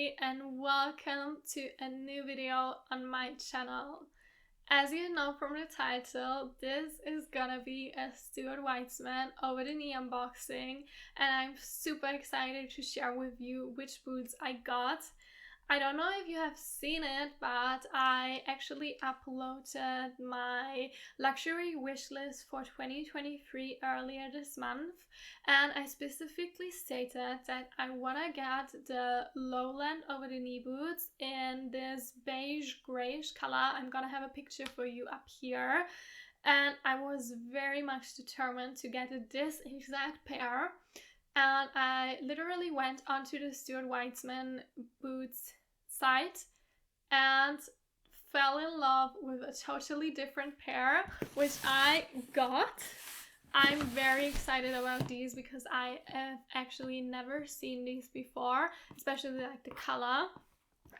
everybody, and welcome to a new video on my channel. As you know from the title, this is gonna be a Stuart Weitzman over the knee unboxing, and I'm super excited to share with you which boots I got. I don't know if you have seen it, but I actually uploaded my luxury wish list for 2023 earlier this month, and I specifically stated that I want to get the lowland over the knee boots in this beige grayish color. I'm gonna have a picture for you up here, and I was very much determined to get this exact pair. And I literally went onto the Stuart Weitzman boots site and fell in love with a totally different pair, which I got. I'm very excited about these because I have actually never seen these before, especially like the color.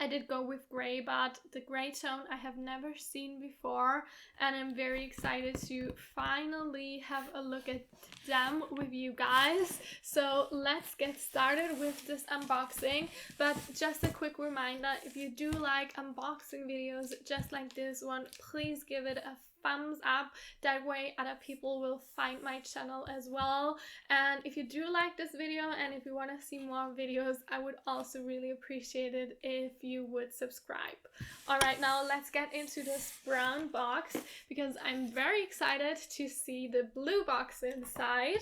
I did go with grey, but the grey tone I have never seen before, and I'm very excited to finally have a look at them with you guys. So let's get started with this unboxing. But just a quick reminder, if you do like unboxing videos just like this one, please give it a thumbs up. That way other people will find my channel as well. And if you do like this video and if you want to see more videos, I would also really appreciate it if you would subscribe. Alright, now let's get into this brown box because I'm very excited to see the blue box inside.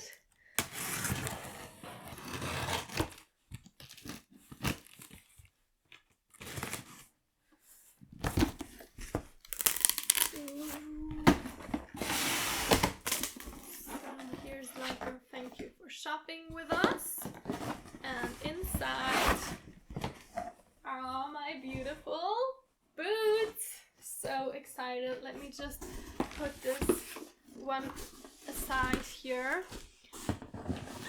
Thank you for shopping with us. And inside are my beautiful boots. So excited. Let me just put this one aside here. I'm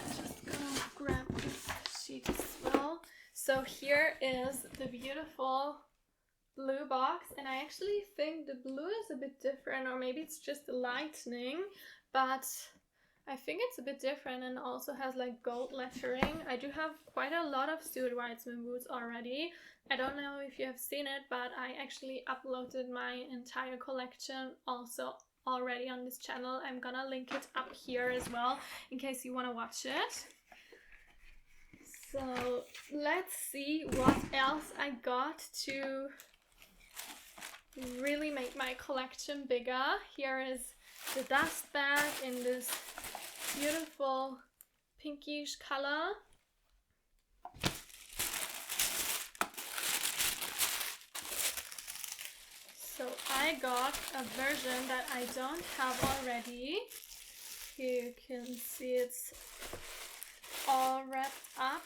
just gonna grab this sheet as well. So here is the beautiful blue box, and I actually think the blue is a bit different, or maybe it's just the lightning, but I think it's a bit different and also has like gold lettering. I do have quite a lot of Stuart Weitzman boots already. I don't know if you have seen it, but I actually uploaded my entire collection also already on this channel. I'm gonna link it up here as well in case you want to watch it. So let's see what else I got to really make my collection bigger. Here is the dust bag in this beautiful pinkish color. So I got a version that I don't have already. Here you can see it's all wrapped up.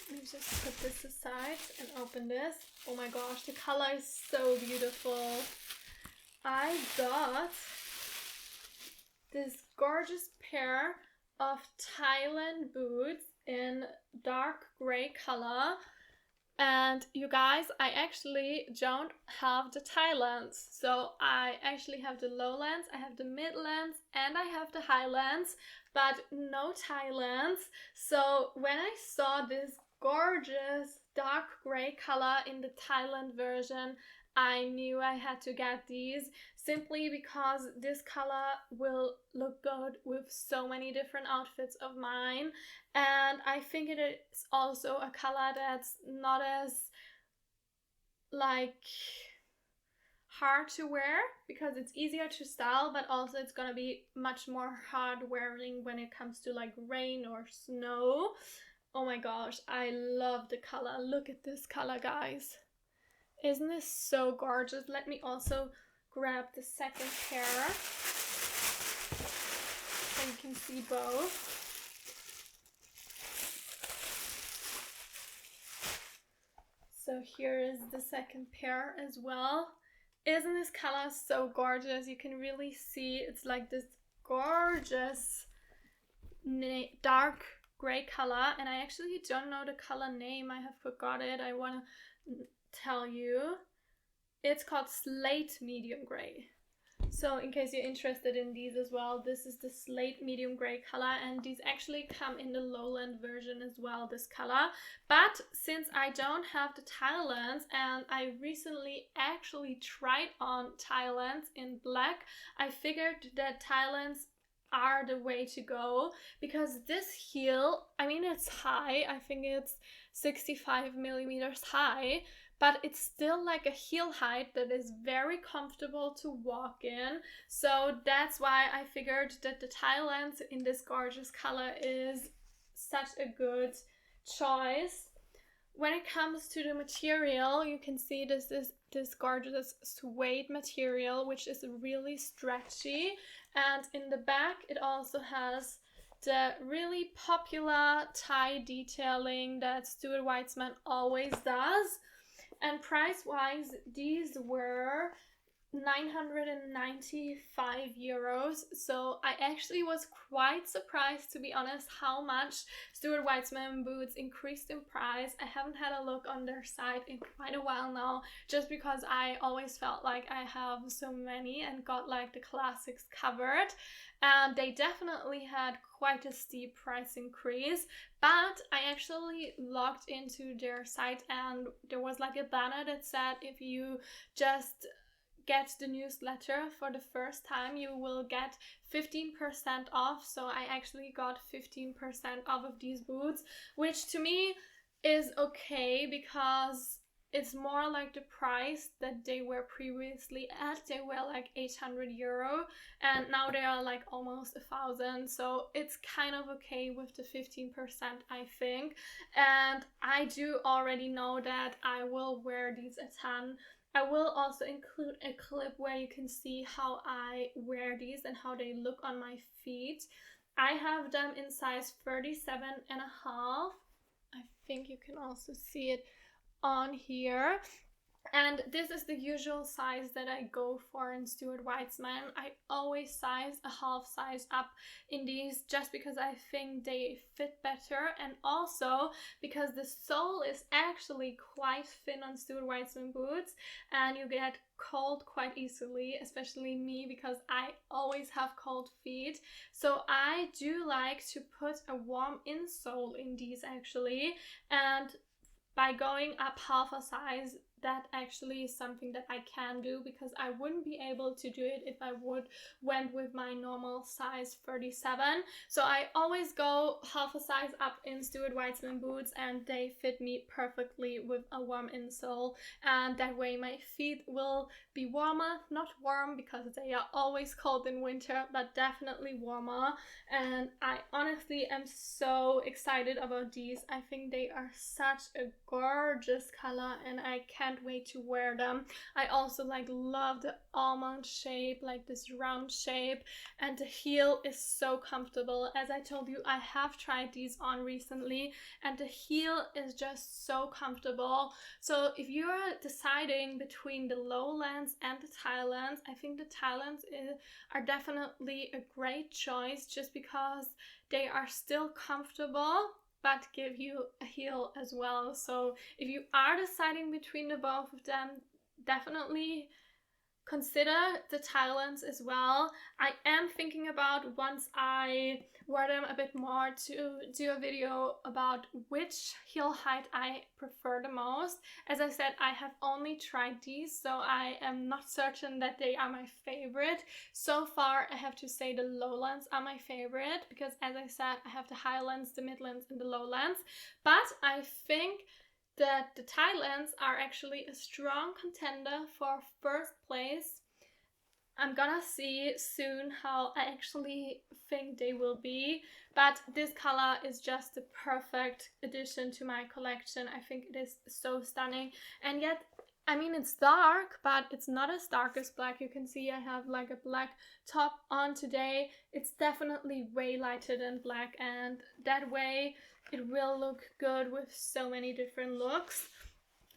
Let me just put this aside and open this. Oh my gosh, the color is so beautiful. I got this gorgeous pair of Tieland boots in dark gray color. And you guys, I actually don't have the Tielands. So I actually have the lowlands, I have the midlands, and I have the highlands, but no Tielands. So when I saw this gorgeous dark gray color in the Tieland version, I knew I had to get these simply because this color will look good with so many different outfits of mine, and I think it is also a color that's not as like hard to wear because it's easier to style, but also it's gonna be much more hard wearing when it comes to like rain or snow. Oh my gosh, I love the color. Look at this color, guys. Isn't this so gorgeous? Let me also grab the second pair so you can see both. So here is the second pair as well. Isn't this color so gorgeous? You can really see it's like this gorgeous dark gray color, and I actually don't know the color name. I have forgot it. I want to tell you. It's called slate medium gray. So in case you're interested in these as well, this is the slate medium gray color, and these actually come in the lowland version as well, this color. But since I don't have the Tielands and I recently actually tried on Tielands in black, I figured that Tielands are the way to go, because this heel, I mean, it's high, I think it's 65 millimeters high, but it's still like a heel height that is very comfortable to walk in. So that's why I figured that the Tielands in this gorgeous color is such a good choice. When it comes to the material, you can see this is this gorgeous suede material, which is really stretchy. And in the back, it also has the really popular tie detailing that Stuart Weitzman always does. And price-wise, these were 995 euros. So I actually was quite surprised, to be honest, how much Stuart Weitzman boots increased in price. I haven't had a look on their site in quite a while now, just because I always felt like I have so many and got like the classics covered. And they definitely had quite a steep price increase, but I actually logged into their site and there was like a banner that said if you just get the newsletter for the first time, you will get 15% off. So I actually got 15% off of these boots, which to me is okay because it's more like the price that they were previously at. They were like 800 euro and now they are like almost 1,000. So it's kind of okay with the 15%, I think. And I do already know that I will wear these a ton. I will also include a clip where you can see how I wear these and how they look on my feet. I have them in size 37.5. I think you can also see it on here. And this is the usual size that I go for in Stuart Weitzman. I always size a half size up in these just because I think they fit better, and also because the sole is actually quite thin on Stuart Weitzman boots and you get cold quite easily, especially me because I always have cold feet. So I do like to put a warm insole in these actually, and by going up half a size, that actually is something that I can do because I wouldn't be able to do it if I went with my normal size 37. So I always go half a size up in Stuart Weitzman boots and they fit me perfectly with a warm insole, and that way my feet will be warmer, not warm because they are always cold in winter, but definitely warmer. And I honestly am so excited about these. I think they are such a gorgeous color and I can't wait to wear them. I also like love the almond shape, like this round shape, and the heel is so comfortable. As I told you, I have tried these on recently and the heel is just so comfortable. So if you are deciding between the lowlands and the Tielands, I think the Tielands are definitely a great choice just because they are still comfortable but give you a heel as well. So if you are deciding between the both of them, definitely consider the Tielands as well. I am thinking about, once I wear them a bit more, to do a video about which heel height I prefer the most. As I said, I have only tried these, so I am not certain that they are my favorite. So far, I have to say the lowlands are my favorite because, as I said, I have the highlands, the midlands, and the lowlands. But I think that the Tielands are actually a strong contender for first place. I'm gonna see soon how I actually think they will be, but this color is just the perfect addition to my collection. I think it is so stunning, and yet, I mean, it's dark, but it's not as dark as black. You can see I have like a black top on today. It's definitely way lighter than black, and that way it will look good with so many different looks.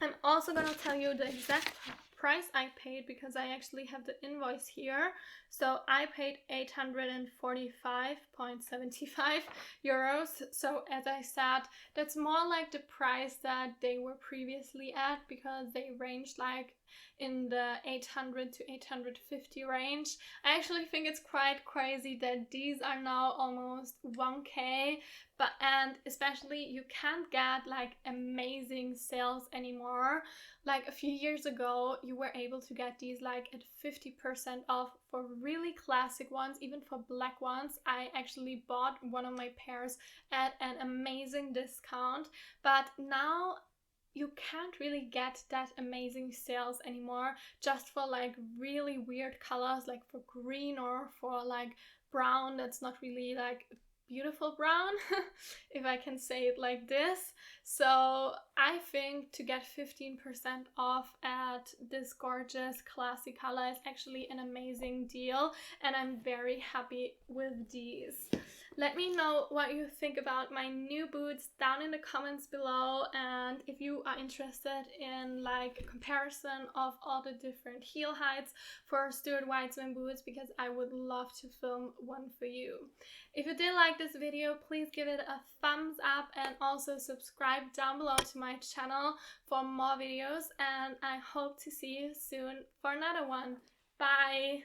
I'm also gonna tell you the exact price I paid because I actually have the invoice here. So I paid 845.75 euros. So as I said, that's more like the price that they were previously at because they ranged like in the 800 to 850 range. I actually think it's quite crazy that these are now almost 1K, and especially you can't get like amazing sales anymore. Like a few years ago you were able to get these like at 50% off for really classic ones, even for black ones. I actually bought one of my pairs at an amazing discount, but now you can't really get that amazing sales anymore just for like really weird colors, like for green or for like brown that's not really like beautiful brown, if I can say it like this. So I think to get 15% off at this gorgeous classy color is actually an amazing deal, and I'm very happy with these. Let me know what you think about my new boots down in the comments below, and if you are interested in like a comparison of all the different heel heights for Stuart Weitzman boots, because I would love to film one for you. If you did like this video, please give it a thumbs up and also subscribe down below to my channel for more videos, and I hope to see you soon for another one. Bye!